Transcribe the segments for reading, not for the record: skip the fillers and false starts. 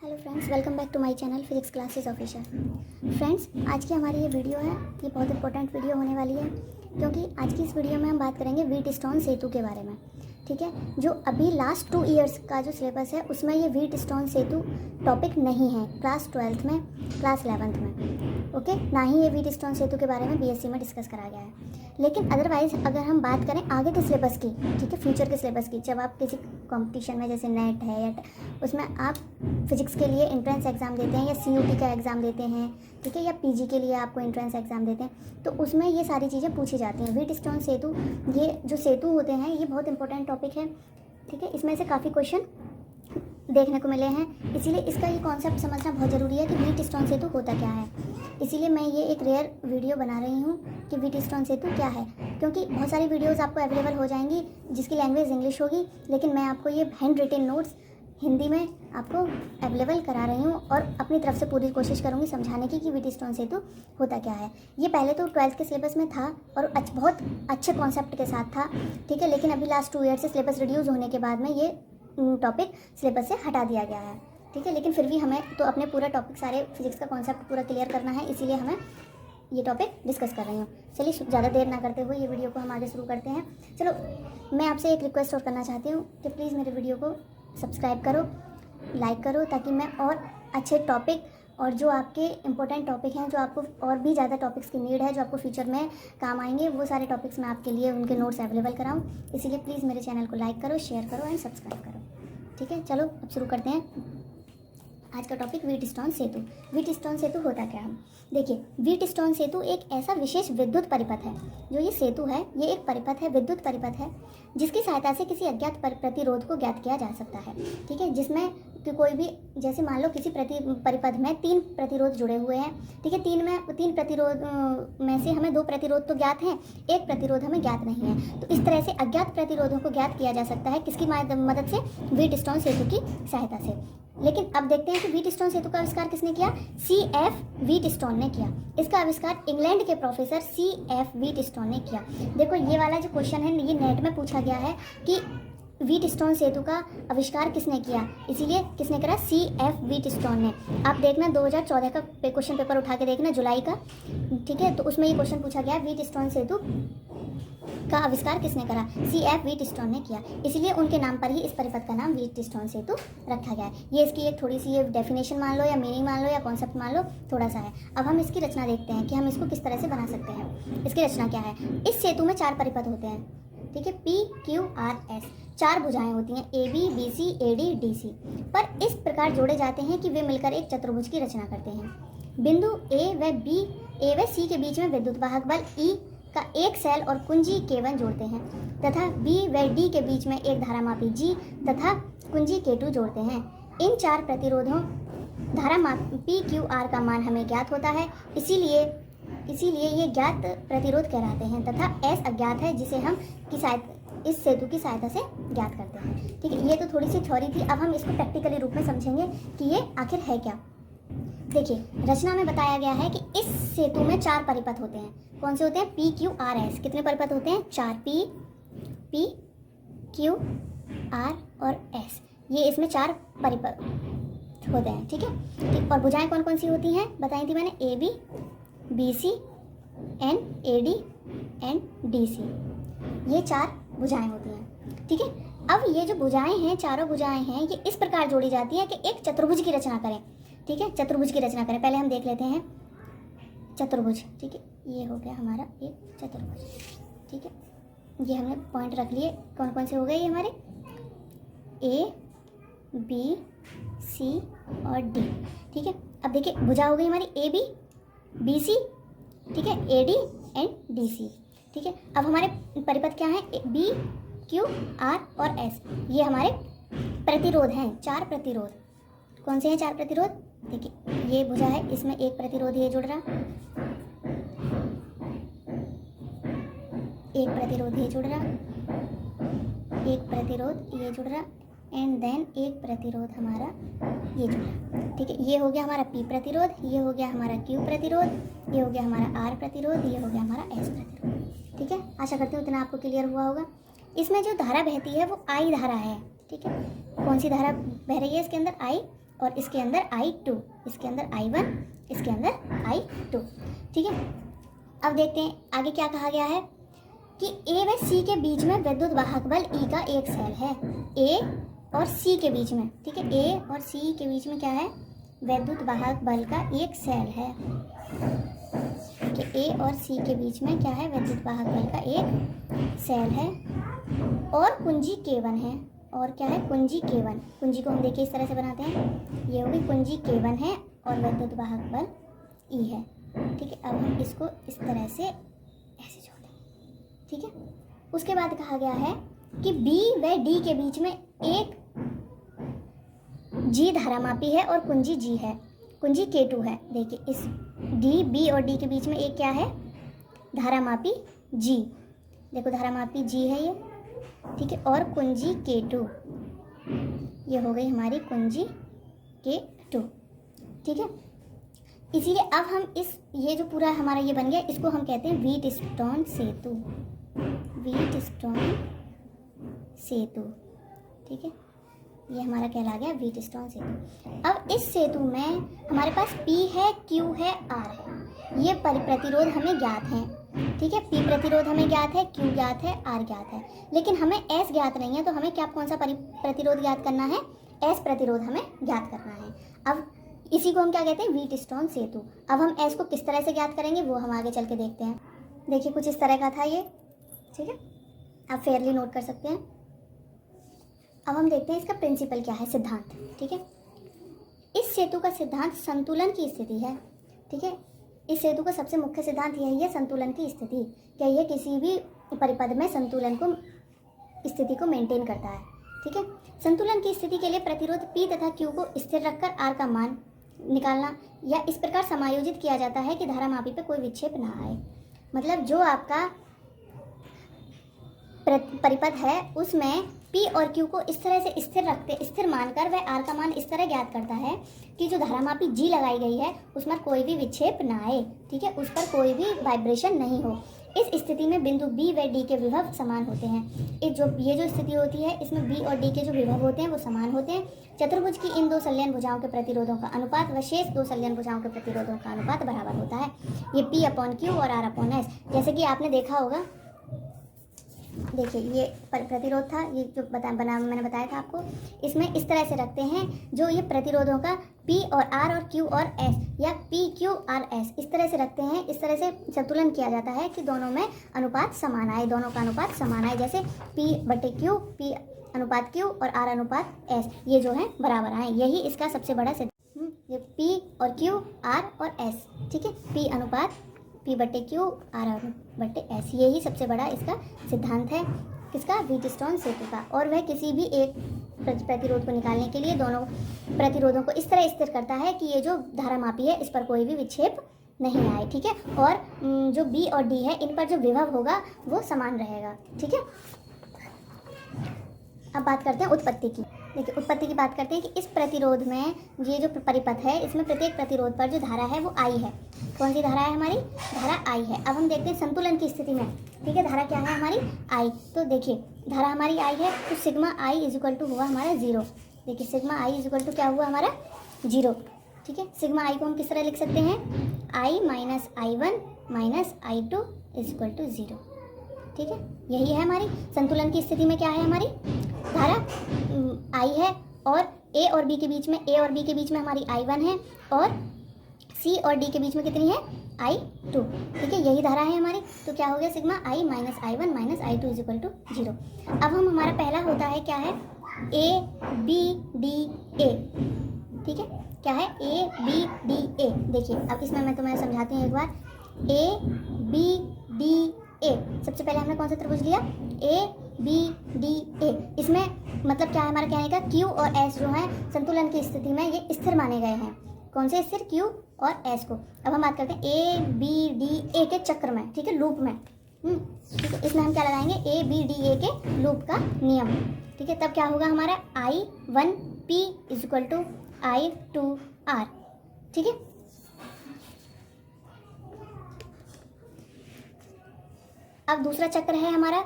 Hello friends, welcome back to my channel physics classes official. Friends, आज की हमारी ये वीडियो है, ये बहुत इंपॉर्टेंट वीडियो होने वाली है क्योंकि आज की इस वीडियो में हम बात करेंगे व्हीटस्टोन सेतु के बारे में। ठीक है, जो अभी लास्ट 2 इयर्स का जो सिलेबस है उसमें ये व्हीटस्टोन सेतु टॉपिक नहीं है क्लास 12th में, क्लास 11th में। ओके, ना ही ये व्हीटस्टोन सेतु के बारे में बीएससी में डिस्कस करा गया है। लेकिन अदरवाइज अगर हम बात करें आगे के सिलेबस की, ठीक है, फ्यूचर के सिलेबस की, जब आप किसी कंपटीशन में जैसे नेट है या उसमें आप फिजिक्स के लिए एंट्रेंस एग्ज़ाम देते हैं या सीयूटी का एग्ज़ाम देते हैं, ठीक है, या पीजी के लिए आपको एंट्रेंस एग्ज़ाम देते हैं, तो उसमें ये सारी चीज़ें पूछी जाती हैं। व्हीटस्टोन सेतु, ये जो सेतु होते हैं ये बहुत इंपॉर्टेंट टॉपिक है। ठीक है, इसमें से काफ़ी क्वेश्चन देखने को मिले हैं, इसीलिए इसका ये कॉन्सेप्ट समझना बहुत ज़रूरी है कि व्हीटस्टोन सेतु होता क्या है। इसीलिए मैं ये एक रेयर वीडियो बना रही हूँ कि व्हीटस्टोन सेतु क्या है, क्योंकि बहुत सारी वीडियोस आपको अवेलेबल हो जाएंगी जिसकी लैंग्वेज इंग्लिश होगी, लेकिन मैं आपको ये हैंड रिटन नोट्स हिंदी में आपको अवेलेबल करा रही हूँ और अपनी तरफ से पूरी कोशिश करूँगी समझाने की कि व्हीटस्टोन सेतु होता क्या है। ये पहले तो 12th के सिलेबस में था और बहुत अच्छे कॉन्सेप्ट के साथ था, ठीक है, लेकिन अभी लास्ट 2 ईयर से सिलेबस रिड्यूस होने के बाद में ये टॉपिक सिलेबस से हटा दिया गया है। ठीक है, लेकिन फिर भी हमें तो अपने पूरा टॉपिक, सारे फिजिक्स का कॉन्सेप्ट पूरा क्लियर करना है, इसीलिए हमें ये टॉपिक डिस्कस कर रही हूँ। चलिए ज़्यादा देर ना करते हुए ये वीडियो को हम आगे शुरू करते हैं। चलो, मैं आपसे एक रिक्वेस्ट और करना चाहती हूँ कि प्लीज़ मेरे वीडियो को सब्सक्राइब करो, लाइक करो, ताकि मैं और अच्छे टॉपिक और जो आपके इंपॉर्टेंट टॉपिक हैं, जो आपको और भी ज़्यादा टॉपिक्स की नीड है, जो आपको फ्यूचर में काम आएंगे, वो सारे टॉपिक्स मैं आपके लिए उनके नोट्स अवेलेबल कराऊँ। इसीलिए प्लीज़ मेरे चैनल को लाइक करो, शेयर करो एंड सब्सक्राइब करो। ठीक है, चलो अब शुरू करते हैं आज का टॉपिक व्हीटस्टोन सेतु। व्हीटस्टोन सेतु होता क्या है? देखिए, व्हीटस्टोन सेतु एक ऐसा विशेष विद्युत परिपथ है। जो ये सेतु है, ये एक परिपथ है, विद्युत परिपथ है, जिसकी सहायता से किसी अज्ञात प्रतिरोध को ज्ञात किया जा सकता है। ठीक है, जिसमें कोई भी, जैसे मान लो किसी परिपथ में 3 प्रतिरोध जुड़े हुए हैं। ठीक है, 3 प्रतिरोध में से हमें 2 प्रतिरोध तो ज्ञात हैं, 1 प्रतिरोध हमें ज्ञात नहीं है। तो इस तरह से अज्ञात प्रतिरोधों को ज्ञात किया जा सकता है किसकी मदद से? व्हीटस्टोन सेतु की सहायता से। लेकिन अब देखते हैं कि व्हीटस्टोन सेतु का आविष्कार किसने किया? C.F. व्हीटस्टोन ने किया। इसका आविष्कार इंग्लैंड के प्रोफेसर C.F. व्हीटस्टोन ने किया। देखो, ये वाला जो क्वेश्चन है ये नेट में पूछा गया है कि व्हीटस्टोन सेतु का आविष्कार किसने किया, इसीलिए किसने करा? C.F. व्हीटस्टोन ने। आप देखना 2014 का क्वेश्चन पेपर उठा के देखना, जुलाई का, ठीक है, तो उसमें ये क्वेश्चन पूछा गया व्हीटस्टोन सेतु का आविष्कार किसने करा? C.F. व्हीटस्टोन ने किया। इसलिए उनके नाम पर ही इस परिपथ का नाम व्हीटस्टोन सेतु रखा गया है। ये इसकी एक थोड़ी सी ये डेफिनेशन मान लो या मीनिंग मान लो या कॉन्सेप्ट मान लो, थोड़ा सा है। अब हम इसकी रचना देखते हैं कि हम इसको किस तरह से बना सकते हैं। इसकी रचना क्या है? इस सेतु में 4 परिपथ होते हैं, ठीक है, P, Q, R, S। 4 भुजाएं होती हैं, A, B, B, C, A, D, D, C, पर इस प्रकार जोड़े जाते हैं कि वे मिलकर एक चतुर्भुज की रचना करते हैं। बिंदु A व C के बीच में विद्युत वाहक बल E का एक सेल और कुंजी K1 जोड़ते हैं तथा B व D के बीच में एक धारामापी G तथा कुंजी K2 जोड़ते हैं। इन 4 प्रतिरोधों धारामापी QR का मान हमें ज्ञात होता है, इसीलिए ये ज्ञात प्रतिरोध कहलाते हैं तथा S अज्ञात है, जिसे हम इस सेतु की सहायता से ज्ञात करते हैं। ठीक है, ये तो थोड़ी सी थ्योरी थी। अब हम इसको प्रैक्टिकली रूप में समझेंगे कि ये आखिर है क्या। देखिए, रचना में बताया गया है कि इस सेतु में 4 परिपथ होते हैं। कौन से होते हैं? P, Q, R, S। कितने परिपथ होते हैं? 4। P, Q, R और S। ये इसमें 4 परिपथ होते हैं। ठीक है, ठीक। और भुजाएं कौन कौन सी होती हैं बताई थी मैंने? A, B, B, C, N, A, D and D, C। ये 4 भुजाएं होती हैं। ठीक है, अब ये जो भुजाएं हैं, चारों भुजाएं हैं, ये इस प्रकार जोड़ी जाती है कि एक चतुर्भुज की रचना करें। ठीक है, चतुर्भुज की रचना करें। पहले हम देख लेते हैं चतुर्भुज। ठीक है, ये हो गया हमारा एक चतुर्भुज। ठीक है, ये हमने पॉइंट रख लिए। कौन कौन से हो गए ये हमारे? A, B, C और D। ठीक है, अब देखिए भुजा हो गई हमारी A, B, B, C, ठीक है, A, D and D, C। ठीक है, अब हमारे परिपथ क्या हैं? B, Q, R और S। ये हमारे प्रतिरोध हैं, 4 प्रतिरोध। कौन से हैं 4 प्रतिरोध? देखिए, ये भुजा है, इसमें एक प्रतिरोध ये जुड़ रहा, एक प्रतिरोध ये जुड़ रहा, एक प्रतिरोध ये जुड़ रहा एंड देन एक प्रतिरोध हमारा ये जुड़ रहा। ठीक है, ये हो गया हमारा P प्रतिरोध, ये हो गया हमारा Q प्रतिरोध, ये हो गया हमारा R प्रतिरोध, ये हो गया हमारा S प्रतिरोध। ठीक है, आशा करती हूँ इतना आपको क्लियर हुआ होगा। इसमें जो धारा बहती है वो I धारा है। ठीक है, कौन सी धारा बह रही है इसके अंदर? I और इसके अंदर I2, इसके अंदर I1, इसके अंदर I2। ठीक है, अब देखते हैं आगे क्या कहा गया है कि A व C के बीच में विद्युत वाहक बल E का एक सेल है। A और C के बीच में, ठीक है, A और C के बीच में क्या है, विद्युत वाहक बल का एक सेल है। कि A और C के बीच में क्या है, विद्युत वाहक बल का एक सेल है और कुंजी K1 है। और क्या है, कुंजी K1। कुंजी को हम देखिए इस तरह से बनाते हैं, ये होगी कुंजी K1 है और विद्युत वाहक बल E है। ठीक है, अब हम इसको इस तरह से ऐसे जोड़ देंगे। ठीक है, उसके बाद कहा गया है कि B व D के बीच में एक G धारामापी है और कुंजी G है, कुंजी K2 है। देखिए इस B और D के बीच में एक क्या है, धारामापी G। देखो धारामापी G है ये, ठीक है, और कुंजी K2, ये हो गई हमारी कुंजी K2। ठीक है, इसीलिए अब हम ये जो पूरा हमारा ये बन गया, इसको हम कहते हैं व्हीटस्टोन सेतु, व्हीटस्टोन सेतु। ठीक है, ये हमारा कहला गया व्हीटस्टोन सेतु। अब इस सेतु में हमारे पास P है, Q है, R है। ये प्रतिरोध हमें ज्ञात हैं। ठीक है, P प्रतिरोध हमें ज्ञात है, Q ज्ञात है, R ज्ञात है, लेकिन हमें S ज्ञात नहीं है। तो हमें क्या कौन सा प्रतिरोध ज्ञात करना है, S प्रतिरोध हमें ज्ञात करना है। अब इसी को हम क्या कहते हैं, व्हीटस्टोन सेतु। अब हम S को किस तरह से ज्ञात करेंगे वो हम आगे चल के देखते हैं। देखिए कुछ इस तरह का था ये। ठीक है, आप फेयरली नोट कर सकते हैं। अब हम देखते हैं इसका प्रिंसिपल क्या है, सिद्धांत। ठीक है, इस सेतु का सिद्धांत संतुलन की स्थिति है। ठीक है, इस सेतु का सबसे मुख्य सिद्धांत यही है, संतुलन की स्थिति। क्या ये किसी भी परिपथ में संतुलन को स्थिति को मेंटेन करता है। ठीक है, संतुलन की स्थिति के लिए प्रतिरोध P तथा Q को स्थिर रखकर R का मान निकालना या इस प्रकार समायोजित किया जाता है कि धारामापी पे कोई विक्षेप ना आए। मतलब जो आपका परिपथ है उसमें P और Q को इस तरह से स्थिर मानकर वह R का मान इस तरह ज्ञात करता है कि जो धारामापी G लगाई गई है उसमें कोई भी विक्षेप ना आए। ठीक है, उस पर कोई भी वाइब्रेशन नहीं हो। इस स्थिति में बिंदु B व D के विभव समान होते हैं। ये जो स्थिति होती है इसमें B और D के जो विभव होते हैं वो समान होते हैं। चतुर्भुज की इन दो संलयन भुजाओं के प्रतिरोधों का अनुपात व शेष दो संलयन भुजाओं के प्रतिरोधों का अनुपात बराबर होता है। ये P/Q और R/S। जैसे कि आपने देखा होगा, देखिए ये प्रतिरोध था, ये जो मैंने बताया था आपको, इसमें इस तरह से रखते हैं जो ये प्रतिरोधों का P और R और Q और S या PQRS इस तरह से रखते हैं। इस तरह से संतुलन किया जाता है कि दोनों में अनुपात समान आए, दोनों का अनुपात समान आए। जैसे P/Q, P/Q और R/S ये जो है बराबर आए। यही इसका सबसे बड़ा ये P और Q, R और S। ठीक है, P/Q, R/S, यही सबसे बड़ा इसका सिद्धांत है, किसका, व्हीटस्टोन सेतु का। और वह किसी भी एक प्रतिरोध को निकालने के लिए दोनों प्रतिरोधों को इस तरह स्थिर करता है कि ये जो धारामापी है इस पर कोई भी विक्षेप नहीं आए। ठीक है, और जो B और D है इन पर जो विभव होगा वो समान रहेगा। ठीक है, अब बात करते हैं उत्पत्ति की। देखिए उत्पत्ति की बात करते हैं कि इस प्रतिरोध में ये जो परिपथ है इसमें प्रत्येक प्रतिरोध पर जो धारा है वो I है। कौन सी धारा है हमारी, धारा I है। अब हम देखते हैं संतुलन की स्थिति में। ठीक है, धारा क्या है हमारी, I। तो देखिए धारा हमारी I है, तो सिग्मा I इक्वल टू हुआ हमारा 0। देखिए सिग्मा I इक्वल टू क्या हुआ हमारा 0। ठीक है, सिग्मा I को हम किस तरह लिख सकते हैं, I minus I1 minus I2 equal to 0। ठीक है, यही है हमारी संतुलन की स्थिति में क्या है, हमारी धारा I है और A और B के बीच में हमारी I1 है और C और D के बीच में कितनी है, I2। ठीक है, यही धारा है हमारी। तो क्या हो गया, sigma I minus I1 minus I2 equal to 0। अब हम हमारा पहला होता है क्या है, A B D A। ठीक है, क्या है, A B D A। देखिए अब इसमें मैं तुम्हें समझाती हूँ एक बार। A B D A, सबसे पहले हमने कौन सा त्रिभुज लिया, A B D A। इसमें मतलब क्या है हमारा कहने का, Q और S जो है संतुलन की स्थिति में ये स्थिर माने गए हैं। कौन से स्थिर, Q और S को। अब हम बात करते हैं A B D A के चक्र में, ठीक है, लूप में। ठीक है, इसमें हम क्या लगाएंगे, A B D A के लूप का नियम। ठीक है, तब क्या होगा हमारा I1P इक्वल टू I2R। ठीक है, अब दूसरा चक्र है हमारा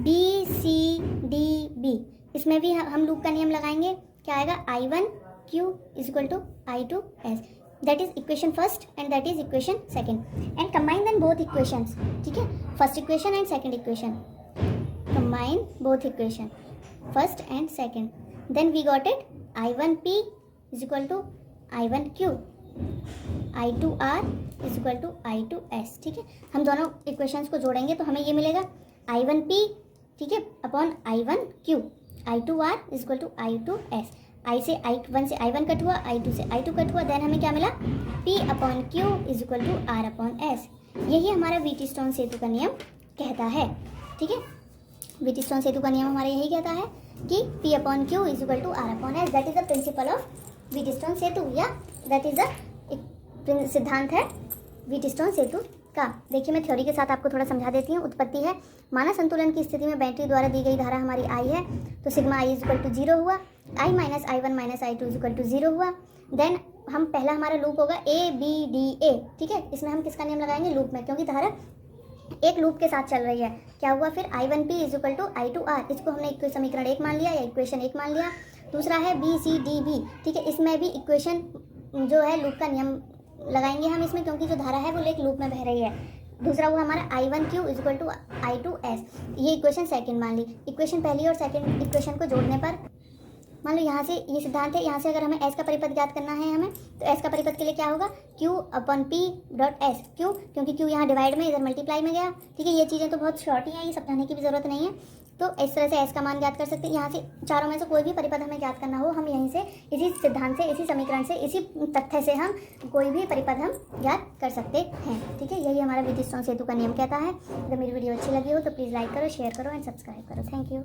BCDB। इसमें भी हम लूप का नियम लगाएंगे। क्या आएगा, I1Q is equal to I2S, that is equation first and that is equation second. And combine then both equations, ठीक है, first equation and second equation, combine both equation first and second, then we got it I1P is equal to I1Q, I2R is equal to I2S, ठीक है। हम दोनों equations को जोड़ेंगे तो हमें ये मिलेगा I1P, ठीक है, upon I1Q, I2R is equal to I2S। I से I1 से I1 कट हुआ, I2 से I2 कट हुआ, देन हमें क्या मिला, P upon Q is equal to R upon S। यही हमारा व्हीटस्टोन सेतु का नियम कहता है, ठीक है। व्हीटस्टोन सेतु का नियम हमारा यही कहता है कि P upon Q is equal to R upon S, that is the principle of Wheatstone सेतु, या दैट इज द सिद्धांत है व्हीटस्टोन सेतु का। देखिए मैं थ्योरी के साथ आपको थोड़ा समझा देती हूँ। उत्पत्ति है, माना संतुलन की स्थिति में बैटरी द्वारा दी गई धारा हमारी I है, तो sigma I is equal to 0 हुआ, I minus I1 minus I2 is equal to 0 हुआ। देन हम पहला हमारा लूप होगा ABDA, ठीक है। इसमें हम किसका नियम लगाएंगे, लूप में, क्योंकि धारा एक लूप के साथ चल रही है। क्या हुआ फिर, I1P is equal to I2R, इसको हमने समीकरण 1 मान लिया या इक्वेशन 1 मान लिया। दूसरा है BCDB, ठीक है, इसमें भी इक्वेशन जो है लूप का नियम लगाएंगे हम इसमें, क्योंकि जो धारा है वो एक लूप में बह रही है। दूसरा हुआ हमारा I1Q is equal to I2S, ये इक्वेशन सेकंड मान ली। इक्वेशन पहली और सेकंड इक्वेशन को जोड़ने पर मान लो यहाँ से ये सिद्धांत है, यहाँ से अगर हमें S का परिपथ ज्ञात करना है हमें, तो S का परिपथ के लिए क्या होगा, Q upon P dot S। क्यों, क्योंकि Q यहाँ डिवाइड में, इधर मल्टीप्लाई में गया, ठीक है। ये चीज़ें तो बहुत शॉर्ट ही हैं, ये समझाने की भी ज़रूरत नहीं है। तो इस तरह से S का मान ज्ञात कर सकते हैं। यहाँ से चारों में से कोई भी परिपथ हमें ज्ञात करना हो, हम यहीं से इसी सिद्धांत से, इसी समीकरण से, इसी तथ्य से हम कोई भी परिपथ हम ज्ञात कर सकते हैं, ठीक है। यही हमारा व्हीटस्टोन सेतु का नियम कहता है। अगर मेरी वीडियो अच्छी लगी हो तो प्लीज़ लाइक करो, शेयर करो एंड सब्सक्राइब करो। Thank you.